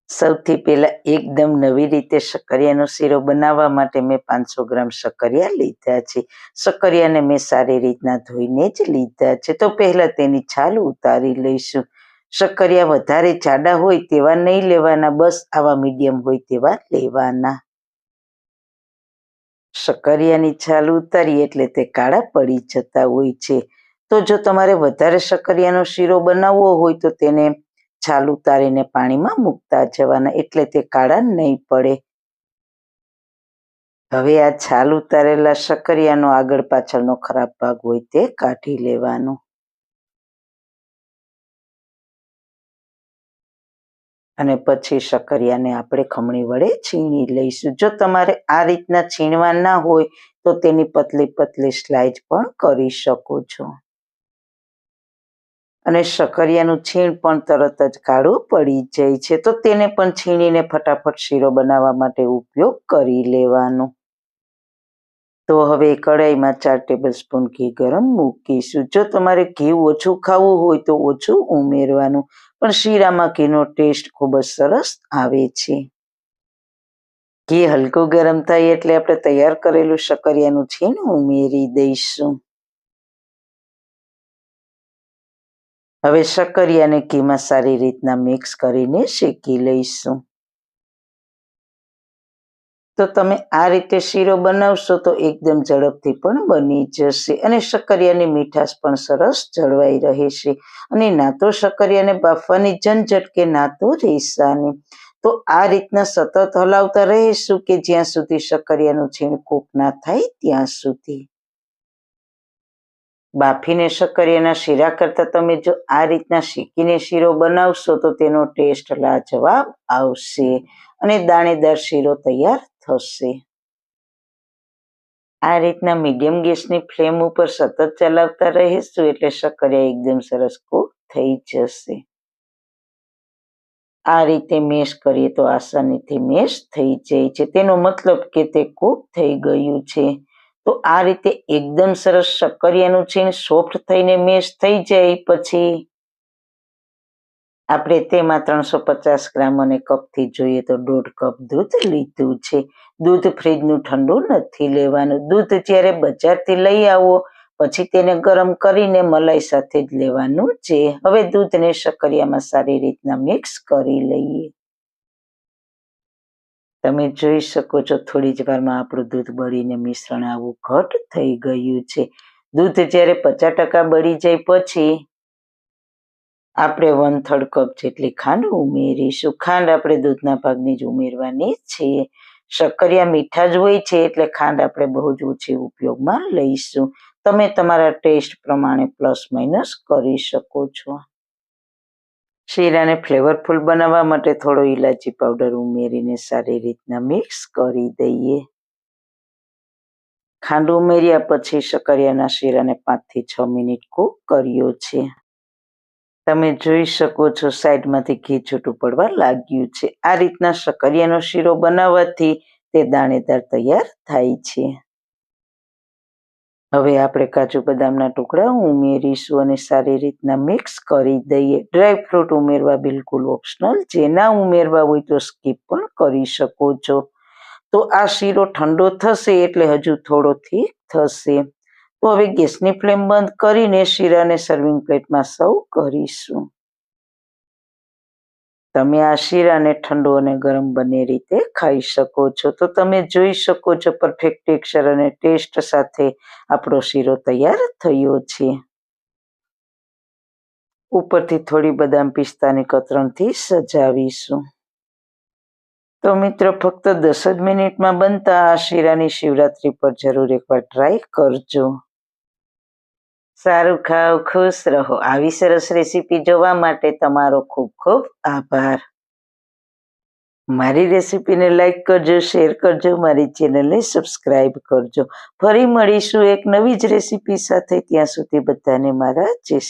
સૌથી પહેલા એકદમ નવી રીતે શક્કરિયાનો શીરો બનાવવા માટે મેં 500 ગ્રામ શક્કરિયા લીધા છે. શક્કરિયાને મેં સારી રીતના ધોઈને જ લીધા છે. તો પહેલા તેની છાલ ઉતારી લઈશું. શક્કરિયા વધારે જાડા હોય તેવા નહીં લેવાના, બસ આવા મીડિયમ હોય તેવા લેવાના. શક્કરિયાની છાલ ઉતારી એટલે તે કાળા પડી જતા હોય છે. તો જો તમારે વધારે શક્કરિયાનો શીરો બનાવવો હોય તો તેને છાલ ઉતારીને પાણીમાં મૂકતા જવાના, એટલે તે કાળા નહીં પડે. હવે આ છાલ ઉતારેલા શક્કરિયાનો આગળ પાછળનો ખરાબ ભાગ હોય તે કાઢી લેવાનો. અને પછી શક્કરિયાને આપણે ખમણી વડે છીણી લઈશું. જો તમારે આ રીતના છીણવા ના હોય તો તેની પતલી પતલી સ્લાઇસ પણ કરી શકો છો. અને શક્કરિયાનું છીણ પણ તરત જ કાળું પડી જાય છે, તો તેને પણ છીણીને ફટાફટ શીરો બનાવવા માટે ઉપયોગ કરી લેવાનો. તો હવે કઢાઈમાં 4 ટેબલસ્પૂન ઘી ગરમ મૂકીશું. જો તમારે ઘી ઓછું ખાવું હોય તો ઓછું ઉમેરવાનું, પણ શીરામાં ઘીનો ટેસ્ટ ખૂબ જ સરસ આવે છે. ઘી હલકું ગરમ થાય એટલે આપણે તૈયાર કરેલું શક્કરિયાનું છીણ ઉમેરી દઈશું. હવે શક્કરિયાને ઘીમાં સારી રીતના મિક્સ કરીને શેકી લઈશું. તો તમે આ રીતે શીરો બનાવશો તો એકદમ ઝડપથી પણ બની જશે અને શક્કરિયાની મીઠાશ પણ સરસ જળવાઈ રહેશે. અને ના તો શક્કરિયાને બાફવાની ઝંઝટ કે ના તો રેસાની. તો આ રીતના સતત હલાવતા રહીશું કે જ્યાં સુધી શક્કરિયાનું છીણ કૂક ના થાય ત્યાં સુધી. બાફીને શક્કરિયાના શીરા કરતાં તમે જો આ રીતના શેકીને શીરો બનાવશો તો તેનો ટેસ્ટ લાજવાબ આવશે અને દાણેદાર શીરો તૈયાર થશે. આ રીતના મીડિયમ ગેસની ફ્લેમ ઉપર સતત ચલાવતા રહીશું એટલે શક્કરિયા એકદમ સરસ કૂક થઈ જશે. આ રીતે મેશ કરીએ તો આસાનીથી મેશ થઈ જાય છે, તેનો મતલબ કે તે કૂક થઈ ગયું છે. તો આ રીતે એકદમ સરસ શક્કરિયાનું છીણ સોફ્ટ થઈને મેશ થઈ જાય પછી આપણે તેમાં 350 ગ્રામ અને કપથી જોઈએ તો 1.5 કપ દૂધ લીધું છે. દૂધ ફ્રીજનું ઠંડુ નથી લેવાનું. દૂધ જ્યારે બજારથી લઈ આવો પછી તેને ગરમ કરીને મલાઈ સાથે જ લેવાનું છે. હવે દૂધને શક્કરિયામાં સારી રીતના મિક્સ કરી લઈએ. તમે જોઈ શકો છો થોડી જ વારમાં આપણું દૂધ બળીને મિશ્રણ આવું ઘટ થઈ ગયું છે. દૂધ જ્યારે 50% બળી જાય પછી આપણે 1/3 કપ જેટલી ખાંડ ઉમેરીશું. ખાંડ આપણે દૂધના ભાગની જ ઉમેરવાની છે. શક્કરિયા મીઠા જ હોય છે એટલે ખાંડ આપણે બહુ જ ઓછી ઉપયોગમાં લઈશું. તમે તમારા ટેસ્ટ પ્રમાણે પ્લસ માઇનસ કરી શકો છો. શીરાને ફ્લેવરફુલ બનાવવા માટે થોડો ઇલાયચી પાવડર ઉમેરીને સારી રીતના મિક્સ કરી દઈએ. ખાંડ ઉમેર્યા પછી શક્કરિયાના શીરાને 5 થી 6 મિનિટ કૂક કર્યો છે. તમે જોઈ શકો છો સાઈડમાંથી ઘી છૂટું પડવા લાગ્યું છે. આ રીતના શક્કરિયાનો શીરો બનાવવાથી તે દાણેદાર તૈયાર થાય છે. હવે આપણે કાજુ બદામના ટુકડા ઉમેરીશું અને સારી રીતના મિક્સ કરી દઈએ. ડ્રાય ફ્રૂટ ઉમેરવા બિલકુલ ઓપ્શનલ છે, ના ઉમેરવા હોય તો સ્કીપ પણ કરી શકો છો. તો આ શીરો ઠંડો થશે એટલે હજુ થોડો થીક થશે. તો હવે ગેસની ફ્લેમ બંધ કરીને શીરાને સર્વિંગ પ્લેટમાં સર્વ કરીશું. તમે આ શીરાને ઠંડો અને ગરમ બંને રીતે ખાઈ શકો છો. તો તમે જોઈ શકો છો પરફેક્ટ ટેક્સચર અને ટેસ્ટ સાથે આપણો શીરો તૈયાર થયો છે. ઉપરથી થોડી બદામ પિસ્તાની કતરણથી સજાવીશું. તો મિત્રો ફક્ત 10 જ મિનિટમાં બનતા આ શીરાની શિવરાત્રી પર જરૂર એકવાર ટ્રાય કરજો. સારું ખાઓ, ખુશ રહો. આવી સરસ રેસીપી જોવા માટે તમારો ખૂબ ખૂબ આભાર. મારી રેસીપીને લાઈક કરજો, શેર કરજો, મારી ચેનલને સબસ્ક્રાઈબ કરજો. ફરી મળીશું એક નવી જ રેસીપી સાથે. ત્યાં સુધી બધાને મારા જય શ્રી